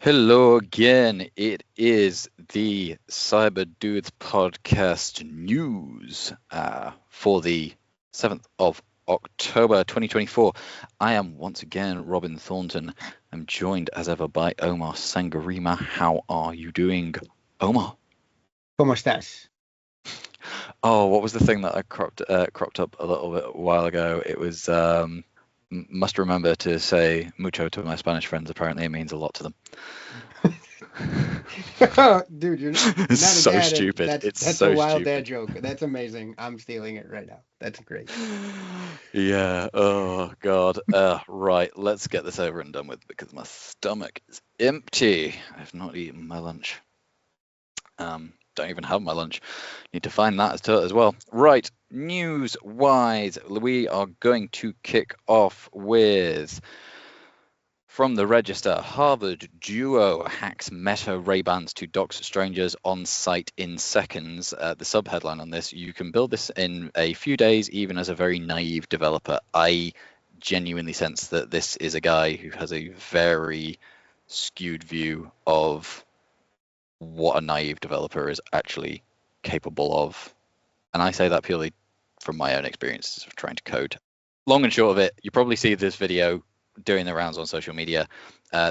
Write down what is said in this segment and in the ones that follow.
Hello again. It is the CyberDudes podcast news for the 7th of October 2024. I am once again Robin Thornton. I'm joined as ever by Omar Sangarima. How are you doing, Omar? ¿Cómo estás? Oh, what was the thing that I cropped up a little bit a while ago? It was must remember to say mucho to my Spanish friends. Apparently, it means a lot to them. Dude, you're It's not a so dad. stupid. That's It's that's so a wild stupid. dad joke. That's amazing. I'm stealing it right now. That's great. Yeah. Oh God. Right. Let's get this over and done with because my stomach is empty. I've not eaten my lunch. Don't even have my lunch. Need to find that as well. Right. News wise, we are going to kick off with. From the Register, Harvard duo hacks Meta RayBans to dox strangers on site in seconds. The subheadline on this: you can build this in a few days, even as a very naive developer. I genuinely sense that this is a guy who has a very skewed view of what a naive developer is actually capable of. And I say that purely from my own experiences of trying to code. Long and short of it, you probably see this video doing the rounds on social media.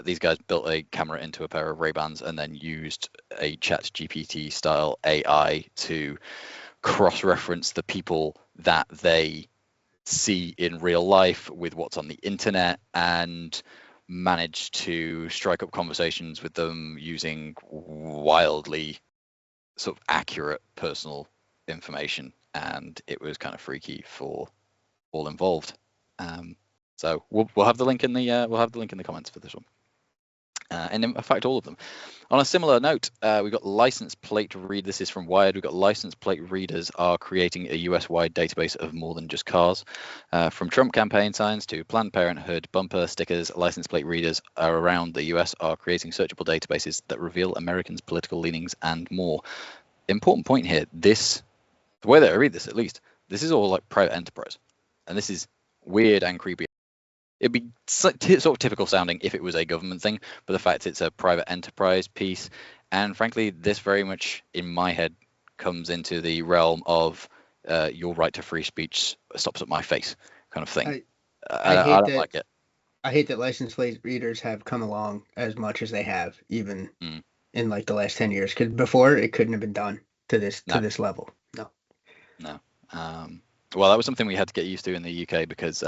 These guys built a camera into a pair of RayBans and then used a ChatGPT style AI to cross-reference the people that they see in real life with what's on the internet and managed to strike up conversations with them using wildly sort of accurate personal information, and it was kind of freaky for all involved. So we'll have the link in the comments for this one, and in fact all of them. On a similar note, we've got license plate read. This is from Wired. We've got license plate readers are creating a US-wide database of more than just cars. From Trump campaign signs to Planned Parenthood bumper stickers, license plate readers around the US are creating searchable databases that reveal Americans' political leanings and more. Important point here. The way that I read this, at least, this is all like private enterprise, and this is weird and creepy. It'd be sort of typical sounding if it was a government thing, but the fact it's a private enterprise piece, and frankly, this very much in my head comes into the realm of your right to free speech stops at my face kind of thing. I I hate don't that. like it. I hate that license plate readers have come along as much as they have, even in like the last 10 years. Because before it couldn't have been done to No, this level. No. no. Well, that was something we had to get used to in the UK because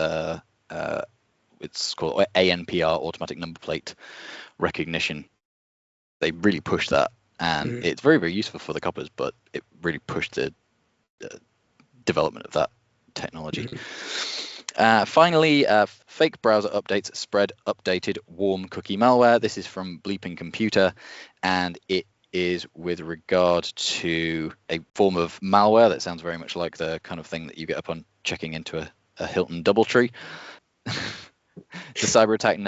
it's called ANPR, automatic number plate recognition. They really pushed that, and it's very, very useful for the coppers, but it really pushed the development of that technology. Finally, fake browser updates spread updated warm cookie malware. This is from Bleeping Computer, and it is with regard to a form of malware that sounds very much like the kind of thing that you get upon checking into a Hilton DoubleTree. The cyber attack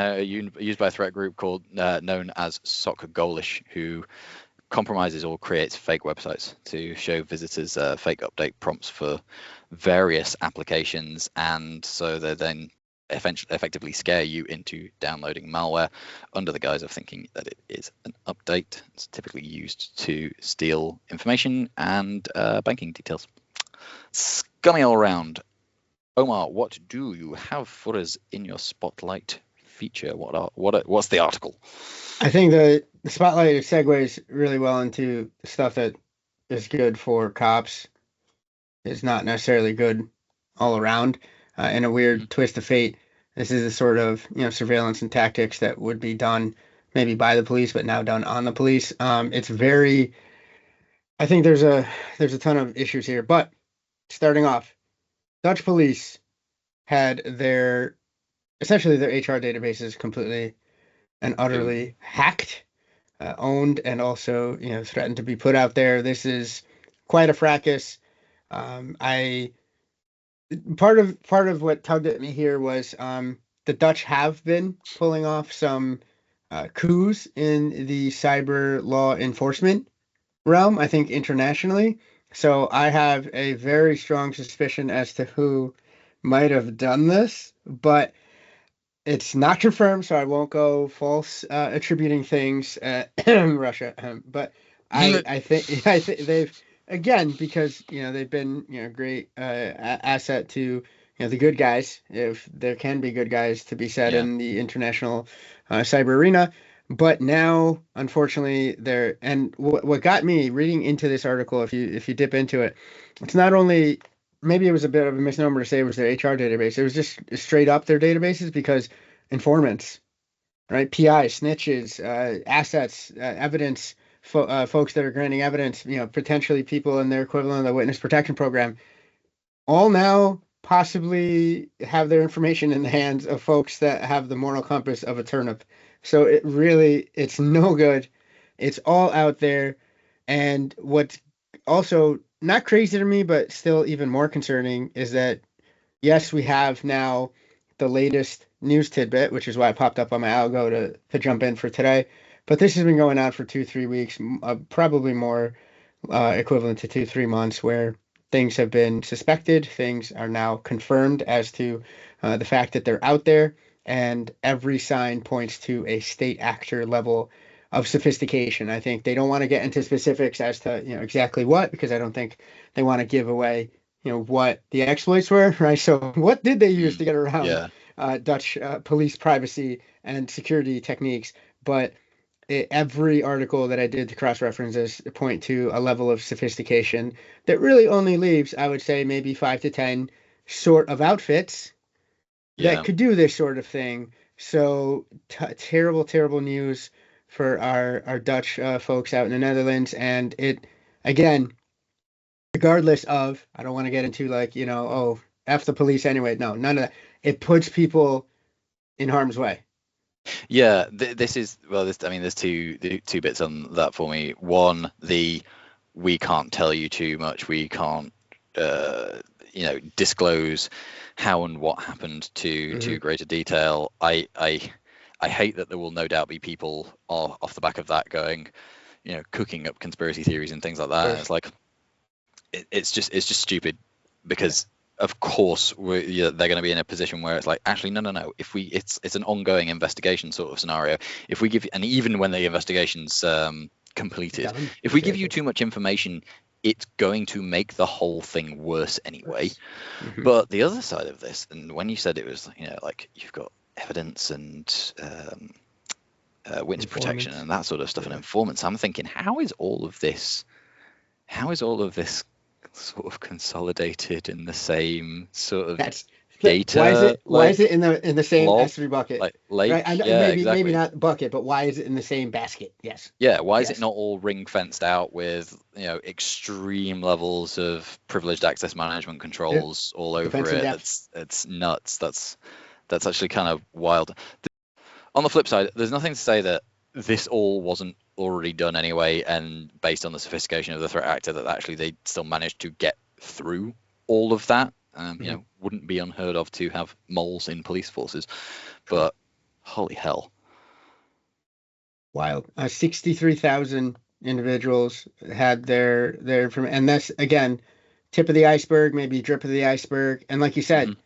used by a threat group called known as Sock Golish, who compromises or creates fake websites to show visitors fake update prompts for various applications, and so they then effectively scare you into downloading malware under the guise of thinking that it is an update. It's typically used to steal information and banking details. Scummy all around. Omar, what do you have for us in your spotlight feature? What's the article? I think the spotlight segues really well into stuff that is good for cops. It's not necessarily good all around. In a weird twist of fate, this is the sort of surveillance and tactics that would be done maybe by the police, but now done on the police. It's very. I think there's a ton of issues here, but starting off, Dutch police had essentially their HR databases completely and utterly hacked, owned, and also threatened to be put out there. This is quite a fracas. I part of what tugged at me here was the Dutch have been pulling off some coups in the cyber law enforcement realm, I think internationally. So I have a very strong suspicion as to who might have done this, but It's not confirmed, so I won't go false attributing things at Russia. But I think they've, again, because they've been great asset to the good guys, if there can be good guys to be said Yeah. in the international cyber arena. But now, unfortunately, and what got me reading into this article, if you dip into it, it's not only, maybe it was a bit of a misnomer to say it was their HR database. It was just straight up their databases, because informants, right? PI, snitches, assets, evidence, folks that are granting evidence, potentially people in their equivalent of the witness protection program, all now possibly have their information in the hands of folks that have the moral compass of a turnip. So it's no good. It's all out there. And what's also not crazy to me, but still even more concerning, is that yes, we have now the latest news tidbit, which is why it popped up on my algo to jump in for today. But this has been going on for 2-3 weeks, probably more, equivalent to 2-3 months, where things have been suspected, things are now confirmed as to the fact that they're out there, and every sign points to a state actor level of sophistication. I think they don't want to get into specifics as to exactly what, because I don't think they want to give away what the exploits were, right? So what did they use to get around Yeah. Dutch police privacy and security techniques? But every article that I did to cross-reference this point to a level of sophistication that really only leaves, I would say, maybe 5 to 10 sort of outfits that Yeah. could do this sort of thing. So terrible, terrible news for our Dutch folks out in the Netherlands. And it, again, regardless of, I don't want to get into like, oh, F the police anyway. No, none of that. It puts people in harm's way. Yeah, this is, well, this, I mean, there's two bits on that for me. One, we can't tell you too much. We can't, disclose how and what happened to greater detail. I hate that there will no doubt be people off the back of that going, cooking up conspiracy theories and things like that. And it's like, it's just stupid, because of course they're going to be in a position where it's like, actually no, if it's an ongoing investigation sort of scenario, if we give, and even when the investigation's completed, if we give you too much information, it's going to make the whole thing worse anyway. But the other side of this, and when you said it was like you've got evidence and witness protection and that sort of stuff, and informants, I'm thinking, how is all of this sort of consolidated in the same sort of data? Why is it in the same log, S3 bucket? like lake? Right? Yeah, exactly. Maybe not bucket, but why is it in the same basket? Yes. Yeah, why is it not all ring fenced out with extreme levels of privileged access management controls all over it? It's nuts. That's actually kind of wild. On the flip side, there's nothing to say that this all wasn't already done anyway, and based on the sophistication of the threat actor, that actually they still managed to get through all of that. Wouldn't be unheard of to have moles in police forces, but holy hell. Wild. 63,000 individuals had their information, and that's, again, tip of the iceberg, maybe drip of the iceberg. And like you said,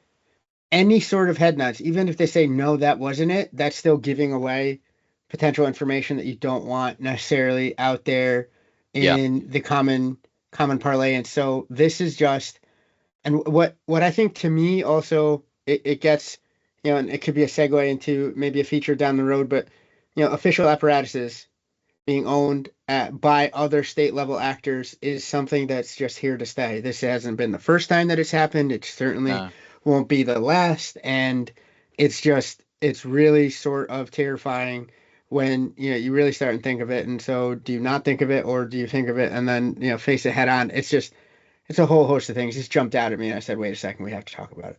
any sort of head nods, even if they say no, that wasn't it, that's still giving away potential information that you don't want necessarily out there in the common parlance. So this is just, and what I think, to me also, it gets, and it could be a segue into maybe a feature down the road, but official apparatuses being owned by other state level actors is something that's just here to stay. This hasn't been the first time that it's happened. It certainly won't be the last. And it's really sort of terrifying when you really start and think of it. And so, do you not think of it, or do you think of it and then face it head on? It's a whole host of things. Just jumped out at me, and I said, wait a second, we have to talk about it.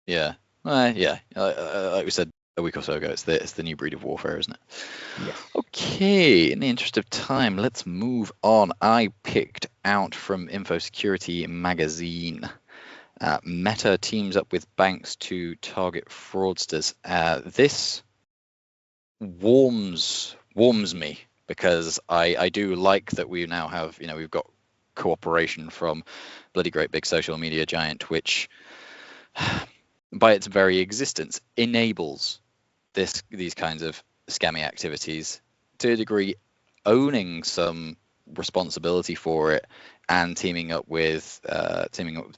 Yeah. Like we said a week or so ago, it's the new breed of warfare, isn't it? Yes. Okay, in the interest of time, let's move on. I picked out from Info Security magazine. Meta teams up with banks to target fraudsters. This warms me, because I do like that we now have, we've got cooperation from bloody great big social media giant, which by its very existence, enables these kinds of scammy activities to a degree, owning some responsibility for it, and teaming up with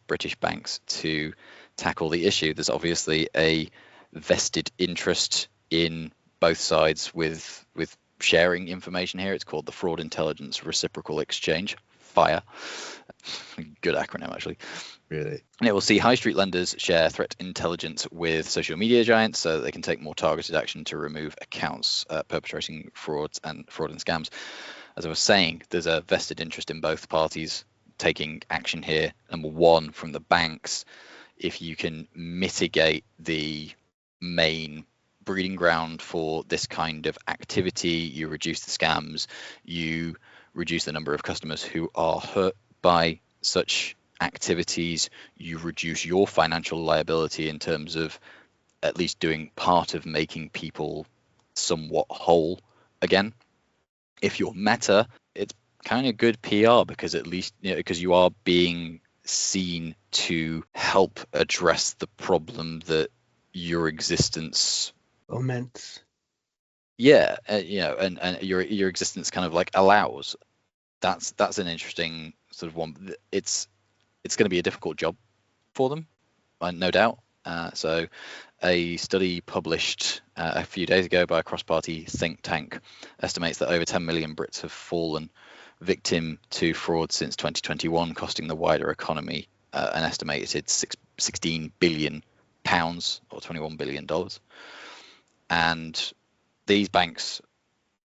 British banks to tackle the issue. There's obviously a vested interest in both sides with sharing information here. It's called the Fraud Intelligence Reciprocal Exchange, FIRE. Good acronym, actually. Really? And it will see high street lenders share threat intelligence with social media giants so that they can take more targeted action to remove accounts perpetrating fraud and scams. As I was saying, there's a vested interest in both parties taking action here. Number one, from the banks, if you can mitigate the main breeding ground for this kind of activity, you reduce the scams, you reduce the number of customers who are hurt by such activities, you reduce your financial liability in terms of at least doing part of making people somewhat whole again. If you're Meta, it's kind of good PR because at least, because you are being seen to help address the problem that your existence Immense. and your existence kind of like allows. That's an interesting sort of one. It's going to be a difficult job for them, no doubt. So a study published a few days ago by a cross-party think tank estimates that over 10 million Brits have fallen victim to fraud since 2021, costing the wider economy an estimated 16 billion pounds or $21 billion. And these banks,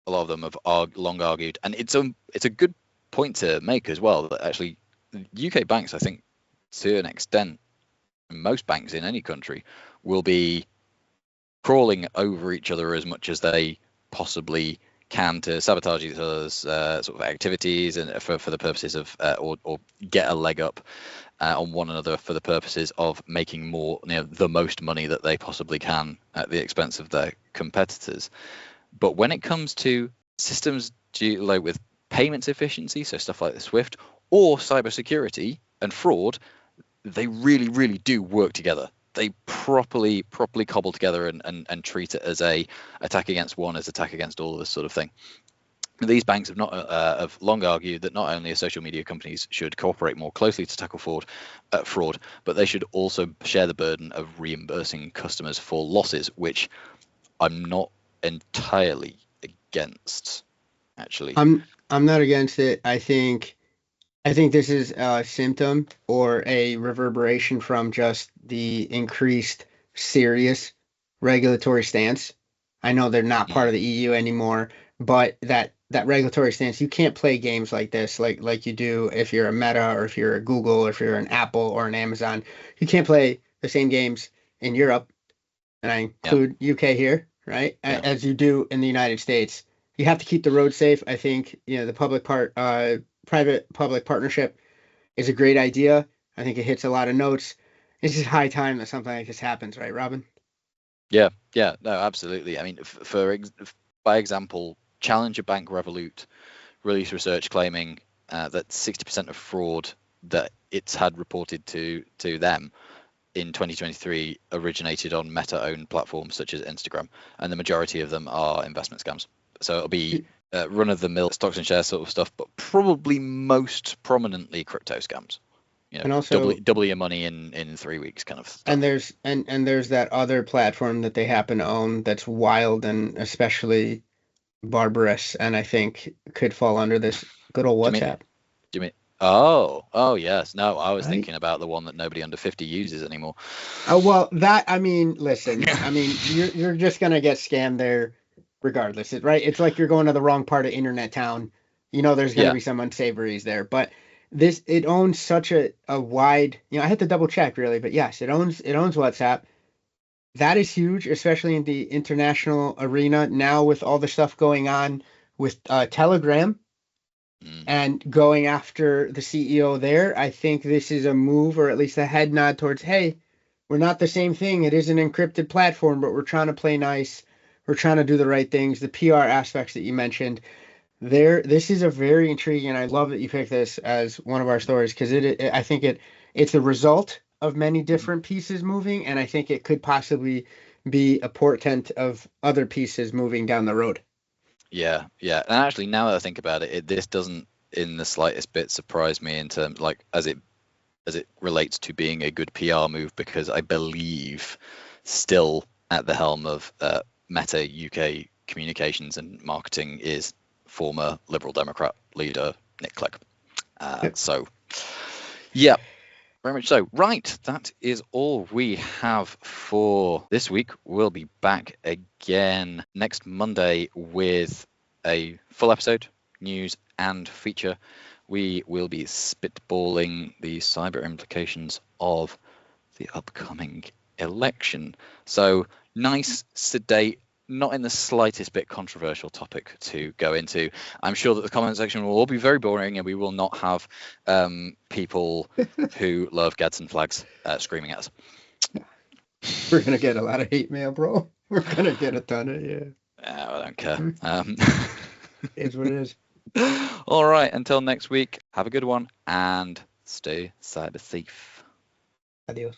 a lot of them have long argued, and it's a good point to make as well, that actually UK banks, I think, to an extent, most banks in any country will be crawling over each other as much as they possibly can to sabotage each other's sort of activities, and for the purposes of or get a leg up on one another for the purposes of making more, the most money that they possibly can at the expense of their competitors. But when it comes to systems with payments efficiency, so stuff like the SWIFT, or cybersecurity and fraud, they really, really do work together. They properly cobble together and treat it as a attack against one as attack against all of this sort of thing. These banks have long argued that not only social media companies should cooperate more closely to tackle fraud, but they should also share the burden of reimbursing customers for losses, which I'm not entirely against, actually. I'm not against it. I think this is a symptom or a reverberation from just the increased serious regulatory stance. I know they're not part of the EU anymore, but that regulatory stance, you can't play games like this, like you do if you're a Meta or if you're a Google or if you're an Apple or an Amazon. You can't play the same games in Europe, and I include UK here, right? As you do in the United States. You have to keep the road safe. I think, the private-public partnership is a great idea. I think it hits a lot of notes. It's just high time that something like this happens, right, Robin? Yeah, no, absolutely. I mean, by example, Challenger Bank Revolut released research claiming that 60% of fraud that it's had reported to them in 2023 originated on Meta-owned platforms such as Instagram, and the majority of them are investment scams. So it'll be run-of-the-mill stocks and shares sort of stuff, but probably most prominently crypto scams. And also double your money in 3 weeks kind of stuff. And there's that other platform that they happen to own that's wild and especially barbarous, and I think could fall under this good old WhatsApp. Do you mean? Oh yes. No, I was thinking about the one that nobody under 50 uses anymore. Oh well, listen. You're just gonna get scammed there, regardless, right? It's like you're going to the wrong part of internet town. There's gonna be some unsavories there, but it owns such a wide. I had to double check really, but yes, it owns WhatsApp. That is huge, especially in the international arena now with all the stuff going on with Telegram and going after the CEO there. I think this is a move, or at least a head nod towards, hey, we're not the same thing. It is an encrypted platform, but we're trying to play nice. We're trying to do the right things. The PR aspects that you mentioned there, this is a very intriguing, and I love that you picked this as one of our stories because I think it's a result of many different pieces moving, and I think it could possibly be a portent of other pieces moving down the road. Yeah, yeah. And actually, now that I think about it, this doesn't in the slightest bit surprise me in terms like as it relates to being a good PR move, because I believe still at the helm of Meta UK communications and marketing is former Liberal Democrat leader Nick Clegg. Yep. So, yeah, very much so. Right, that is all we have for this week. We'll be back again next Monday with a full episode, news and feature. We will be spitballing the cyber implications of the upcoming election. So, nice, sedate, not in the slightest bit controversial topic to go into. I'm sure that the comment section will all be very boring, and we will not have people who love Gadsden flags screaming at us. We're gonna get a lot of hate mail, bro. We're gonna get a ton of I don't care. It's what it is. All right, until next week, have a good one and stay cyber safe. Adios.